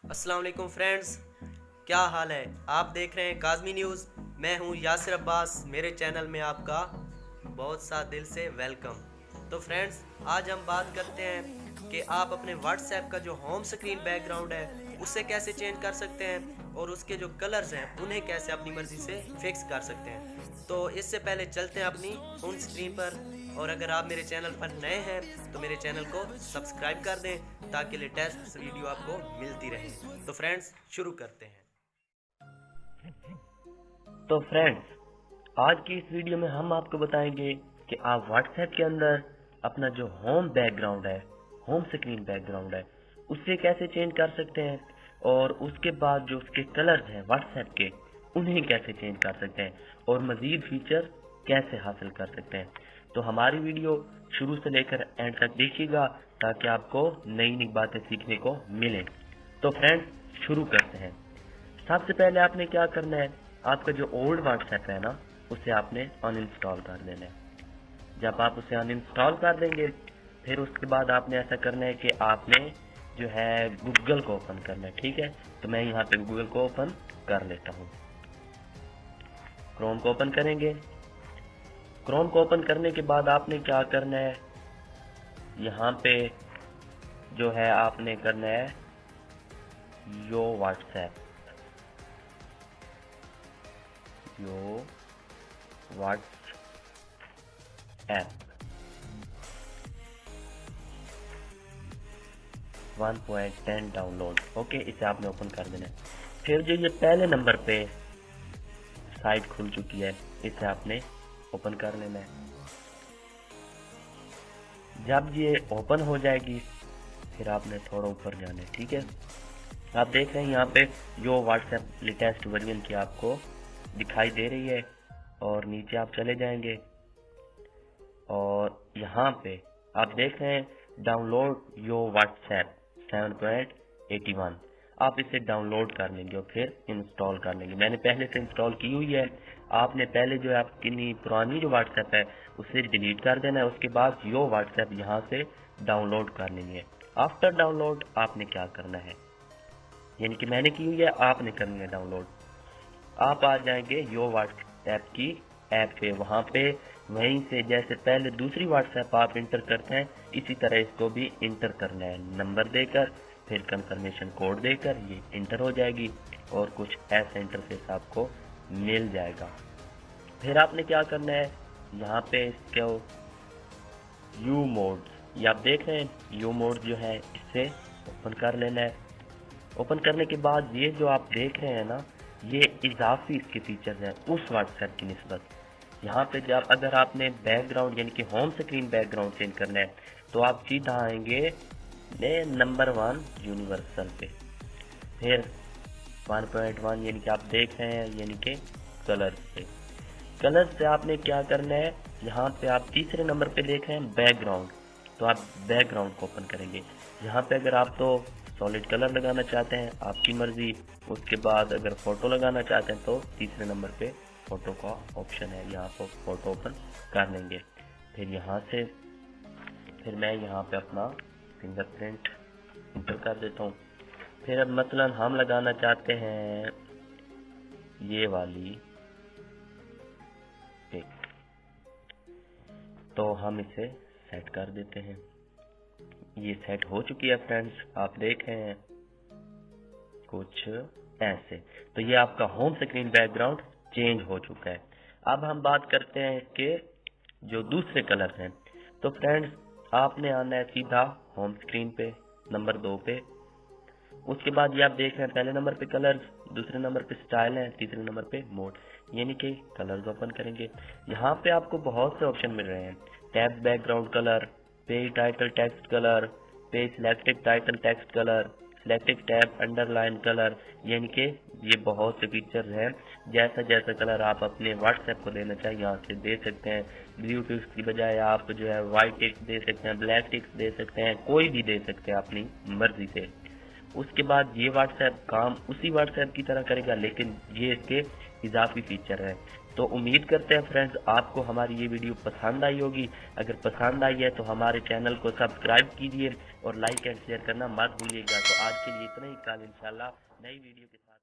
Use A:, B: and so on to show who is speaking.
A: अस्सलाम वालेकुम फ्रेंड्स, क्या हाल है। आप देख रहे हैं काज़मी न्यूज़। मैं हूं यासिर अब्बास। मेरे चैनल में आपका बहुत सा दिल से वेलकम। तो फ्रेंड्स, आज हम बात करते हैं कि आप अपने व्हाट्सएप का जो होम स्क्रीन बैकग्राउंड है उसे कैसे चेंज कर सकते हैं और उसके जो कलर्स हैं उन्हें कैसे अपनी मर्ज़ी से फिक्स कर सकते हैं। तो इससे पहले चलते हैं अपनी होम स्क्रीन पर, और अगर आप मेरे चैनल पर नए हैं तो मेरे चैनल को सब्सक्राइब कर दें ताकि लेटेस्ट वीडियो आपको मिलती रहे। तो फ्रेंड्स, शुरू करते हैं।
B: तो फ्रेंड्स, आज की इस वीडियो में हम आपको बताएंगे कि आप व्हाट्सएप के अंदर अपना जो होम बैकग्राउंड है, होम स्क्रीन बैकग्राउंड है, उससे कैसे चेंज कर सकते हैं और उसके बाद जो उसके कलर्स हैं व्हाट्सएप के, उन्हें कैसे चेंज कर सकते हैं और मजीद फीचर कैसे हासिल कर सकते हैं। तो हमारी वीडियो शुरू से लेकर एंड तक देखिएगा ताकि आपको नई नई बातें सीखने को मिले। तो फ्रेंड्स, शुरू करते हैं। सबसे पहले आपने क्या करना है, आपका जो ओल्ड व्हाट्सएप है ना, उसे आपने अनइंस्टॉल कर देना है। जब आप उसे अनइंस्टॉल कर देंगे, फिर उसके बाद आपने ऐसा करना है कि आपने जो है गूगल को ओपन करना है। ठीक है, तो मैं यहाँ पे गूगल को ओपन कर लेता हूँ। क्रोम को ओपन करेंगे। क्रोम को ओपन करने के बाद आपने क्या करना है, यहाँ पे जो है आपने करना है यो व्हाट्सएप, यो व्हाट्सएप 1.10 डाउनलोड। ओके, इसे आपने ओपन कर देना है। फिर जो ये पहले नंबर पे साइट खुल चुकी है, इसे आपने ओपन कर लेना है। जब ये ओपन हो जाएगी, फिर आपने थोड़ा ऊपर जाना है। ठीक है, आप देख रहे हैं यहाँ पे जो व्हाट्सएप लेटेस्ट वर्जन की आपको दिखाई दे रही है, और नीचे आप चले जाएंगे और यहाँ पे आप देख रहे हैं डाउनलोड योर व्हाट्सएप 7.81। आप इसे डाउनलोड कर लेंगे और फिर इंस्टॉल कर लेंगे। मैंने पहले से इंस्टॉल की हुई है। आपने पहले जो है आपकी पुरानी जो व्हाट्सएप है उसे डिलीट कर देना है। उसके बाद योर व्हाट्सएप यहाँ से डाउनलोड कर लेंगे। आफ्टर डाउनलोड आपने क्या करना है, यानी कि मैंने की हुई है, आपने करनी है डाउनलोड। आप आ जाएंगे योर व्हाट्सएप की ऐप पे। वहां पे वहीं से जैसे पहले दूसरी व्हाट्सएप आप इंटर करते हैं, इसी तरह इसको भी इंटर करना है। नंबर देकर फिर कंफर्मेशन कोड देकर ये इंटर हो जाएगी और कुछ ऐसा इंटरफेस आपको मिल जाएगा। फिर आपने क्या करना है, यहाँ पे इसको यू मोड, ये आप देख रहे हैं यू मोड जो है, इससे ओपन कर लेना है। ओपन करने के बाद ये जो आप देख रहे हैं ना, ये इजाफी इसके फीचर्स हैं उस व्हाट्सएप की निस्बत। यहाँ पे जब अगर आपने बैकग्राउंड यानी कि होम स्क्रीन बैकग्राउंड चेंज करना है, तो आप सीधा आएंगे नंबर 1 यूनिवर्सल पे। फिर 1.1 यानी कि आप देख रहे हैं यानी कि कलर्स पे। कलर्स से आपने क्या करना है, यहाँ पे आप तीसरे नंबर पे देख रहे हैं बैकग्राउंड, तो आप बैकग्राउंड को ओपन करेंगे। यहाँ पे अगर आप तो सॉलिड कलर लगाना चाहते हैं, आपकी मर्जी। उसके बाद अगर फोटो लगाना चाहते हैं तो तीसरे नंबर पे फोटो का ऑप्शन है, यहाँ पर फोटो ओपन कर लेंगे। फिर यहाँ से फिर मैं यहाँ पे अपना फिंगरप्रिंट इंटर कर देता हूँ। फिर अब मसलन हम लगाना चाहते हैं ये वाली पिक, तो हम इसे सेट कर देते हैं। ये सेट हो चुकी है फ्रेंड्स, आप देख रहे हैं कुछ ऐसे। तो ये आपका होम स्क्रीन बैकग्राउंड चेंज हो चुका है। अब हम बात करते हैं कि जो दूसरे कलर हैं। तो फ्रेंड्स, आपने आना है सीधा होम स्क्रीन पे नंबर 2 पे। उसके बाद ये आप देख रहे हैं पहले नंबर पे कलर्स, दूसरे नंबर पे स्टाइल है, तीसरे नंबर पे मोड, यानी कि कलर्स ओपन करेंगे। यहाँ पे आपको बहुत से ऑप्शन मिल रहे हैं। Tab background colour, page title text colour, page selected title text colour, selected tab underline colour, यानी कि ये बहुत से फीचर्स हैं। जैसा जैसा कलर आप अपने व्हाट्सएप को देना चाहिए यहाँ से दे सकते हैं। ब्लू टिक्स की बजाय आप जो है व्हाइट टिक्स दे सकते हैं, ब्लैक टिक्स दे सकते हैं, कोई भी दे सकते हैं अपनी मर्जी से। उसके बाद ये व्हाट्सएप काम उसी व्हाट्सएप की तरह करेगा, लेकिन ये इसके इजाफी फीचर है। तो उम्मीद करते हैं फ्रेंड्स आपको हमारी ये वीडियो पसंद आई होगी। अगर पसंद आई है तो हमारे चैनल को सब्सक्राइब कीजिए और लाइक एंड शेयर करना मत भूलिएगा। तो आज के लिए इतना ही, कल इंशाल्लाह नई वीडियो के साथ।